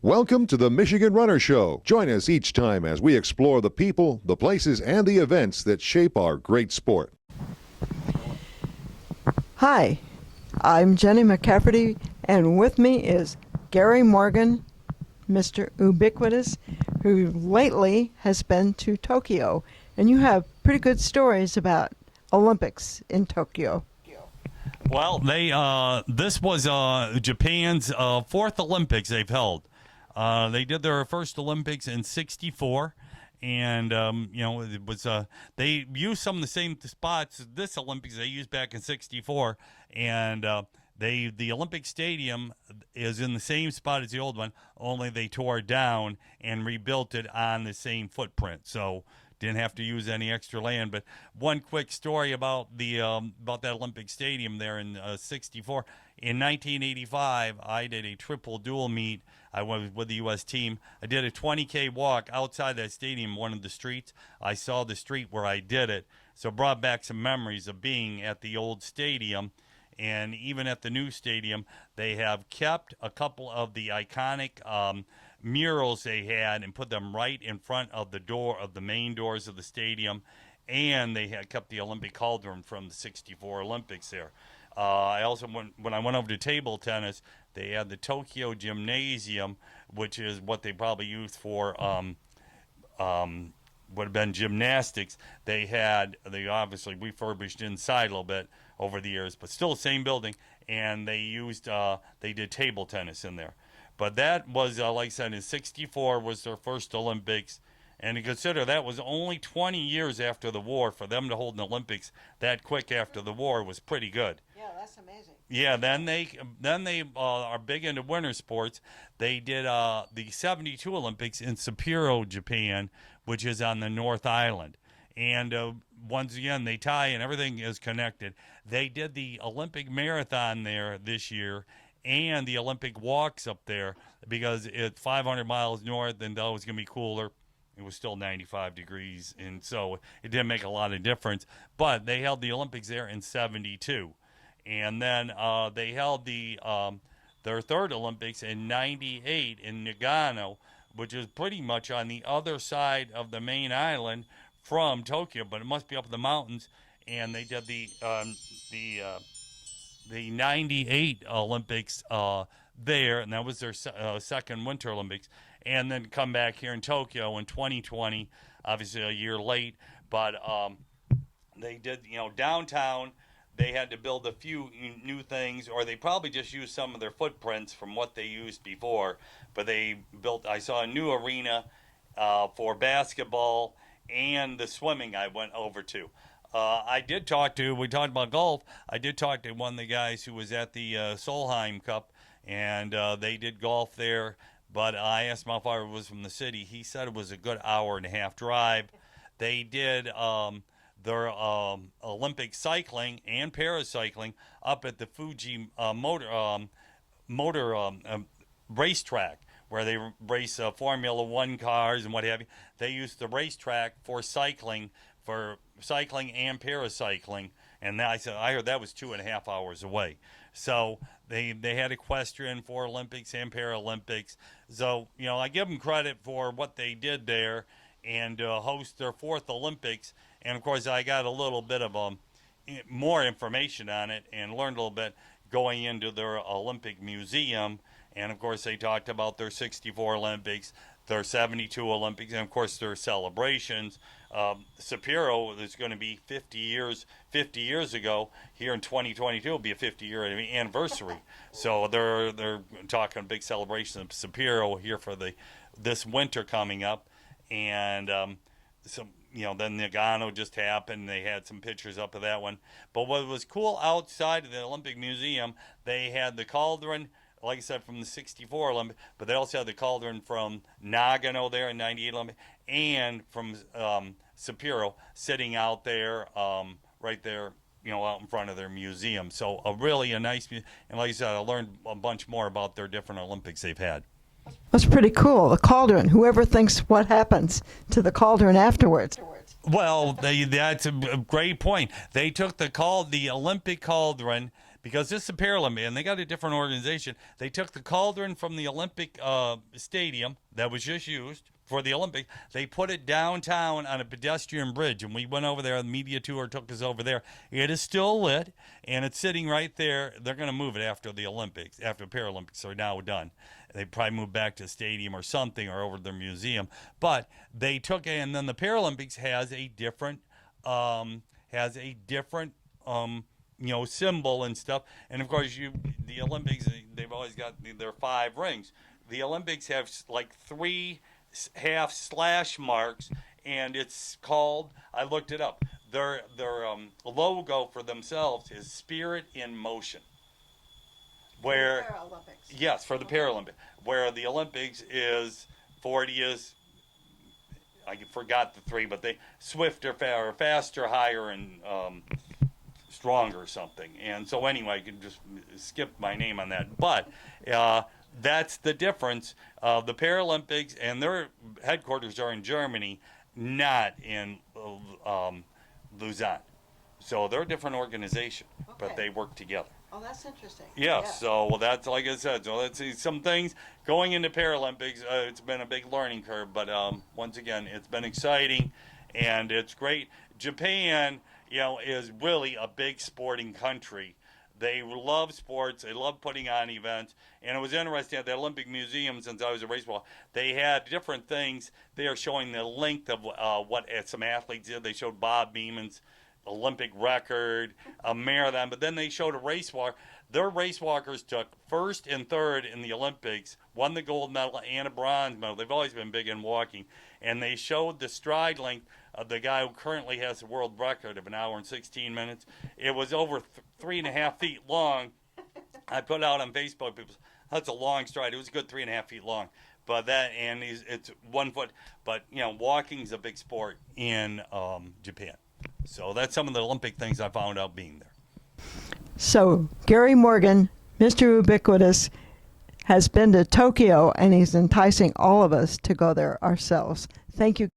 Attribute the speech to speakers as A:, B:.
A: Welcome to the Michigan Runner Show. Join us each time as we explore the people, the places, and the events that shape our great sport.
B: Hi, I'm Jenny McCafferty, and with me is Gary Morgan, Mr. Ubiquitous, who lately has been to Tokyo. And you have pretty good stories about Olympics in Tokyo.
C: Well, this was Japan's fourth Olympics they've held. They did their first Olympics in '64, and it was they used some of the same spots this Olympics they used back in '64, and the Olympic Stadium is in the same spot as the old one, only they tore it down and rebuilt it on the same footprint. So didn't have to use any extra land. But one quick story about that Olympic Stadium there in '64. In 1985, I did a triple dual meet. I was with the U.S. team. I did a 20K walk outside that stadium, one of the streets. I saw the street where I did it, so brought back some memories of being at the old stadium. And even at the new stadium, they have kept a couple of the iconic murals they had and put them right in front of the main doors of the stadium. And they had kept the Olympic cauldron from the '64 Olympics there. I also, when I went over to table tennis, they had the Tokyo Gymnasium, which is what they probably used for would have been gymnastics. They obviously refurbished inside a little bit over the years, but still the same building. And they did table tennis in there. But that was, like I said, in '64 was their first Olympics. And to consider that was only 20 years after the war, for them to hold an Olympics that quick after the war was pretty good.
B: Yeah, that's amazing.
C: Yeah, then they are big into winter sports. They did the '72 Olympics in Sapporo, Japan, which is on the North Island. And once again, they tie and everything is connected. They did the Olympic marathon there this year and the Olympic walks up there because it's 500 miles north and though it's going to be cooler. It was still 95 degrees, and so it didn't make a lot of difference. But they held the Olympics there in '72. And then they held their third Olympics in '98 in Nagano, which is pretty much on the other side of the main island from Tokyo, but it must be up in the mountains. And they did the '98 Olympics there, and that was their second Winter Olympics. And then come back here in Tokyo in 2020, obviously a year late. But they did, downtown, they had to build a few new things, or they probably just used some of their footprints from what they used before. But I saw a new arena for basketball and the swimming I went over to. We talked about golf. I did talk to one of the guys who was at the Solheim Cup, and they did golf there. But I asked him how far it was from the city. He said it was a good hour and a half drive. They did their Olympic cycling and paracycling up at the Fuji motor racetrack, where they race Formula One cars and what have you. They used the racetrack for cycling and paracycling. And I heard that was 2.5 hours away. So they had equestrian for Olympics and Paralympics. So, I give them credit for what they did there and host their fourth Olympics. And, of course, I got a little bit of more information on it and learned a little bit going into their Olympic museum. And, of course, they talked about their '64 Olympics, their '72 Olympics, and, of course, their celebrations. Sapporo is going to be 50 years ago. Here in 2022 will be a 50-year anniversary. So they're talking a big celebration of Sapporo here for this winter coming up. And then Nagano just happened. They had some pictures up of that one. But what was cool outside of the Olympic Museum, they had the cauldron, like I said, from the '64 Olympic, but they also had the cauldron from Nagano there in '98 Olympic, and from Sapporo sitting out there, right there, out in front of their museum. So a nice, and like I said, I learned a bunch more about their different Olympics they've had.
B: That's pretty cool. The cauldron. Whoever thinks what happens to the cauldron afterwards?
C: Well, that's a great point. They took the Olympic cauldron because this is a Paralympic, and they got a different organization. They took the cauldron from the Olympic stadium that was just used for the Olympics. They put it downtown on a pedestrian bridge, and we went over there. The media tour took us over there. It is still lit, and it's sitting right there. They're going to move it after the Olympics, after the Paralympics are now done. They probably move back to the stadium or something, or over to their museum. But they took, and then the Paralympics has a different symbol and stuff. And of course, the Olympics, they've always got their 5 rings. The Olympics have like 3 half slash marks, and it's called, I looked it up, their logo for themselves is Spirit in Motion. Where
B: Paralympics.
C: Yes, for the Paralympics. Where the Olympics is 40 is, I forgot the 3, but they swifter, or faster, higher, and stronger or something. And so anyway, I can just skip my name on that. But that's the difference of the Paralympics, and their headquarters are in Germany, not in Lausanne. So they're a different organization, but
B: Okay.
C: they work together.
B: Oh, that's interesting.
C: Yeah, so that's, like I said, so let's see some things going into Paralympics. It's been a big learning curve, but once again, it's been exciting, and it's great. Japan, is really a big sporting country. They love sports. They love putting on events. And it was interesting at the Olympic Museum, since I was a race ball, they had different things. They are showing the length of what some athletes did. They showed Bob Beeman's Olympic record, a marathon, but then they showed a race walk. Their race walkers took 1st and 3rd in the Olympics, won the gold medal and a bronze medal. They've always been big in walking. And they showed the stride length of the guy who currently has the world record of 1 hour and 16 minutes. It was over 3.5 feet long. I put out on Facebook, people, that's a long stride. It was a good 3.5 feet long. But it's 1 foot. But, walking's a big sport in Japan. So that's some of the Olympic things I found out being there.
B: So Gary Morgan, Mr. Ubiquitous, has been to Tokyo, and he's enticing all of us to go there ourselves. Thank you.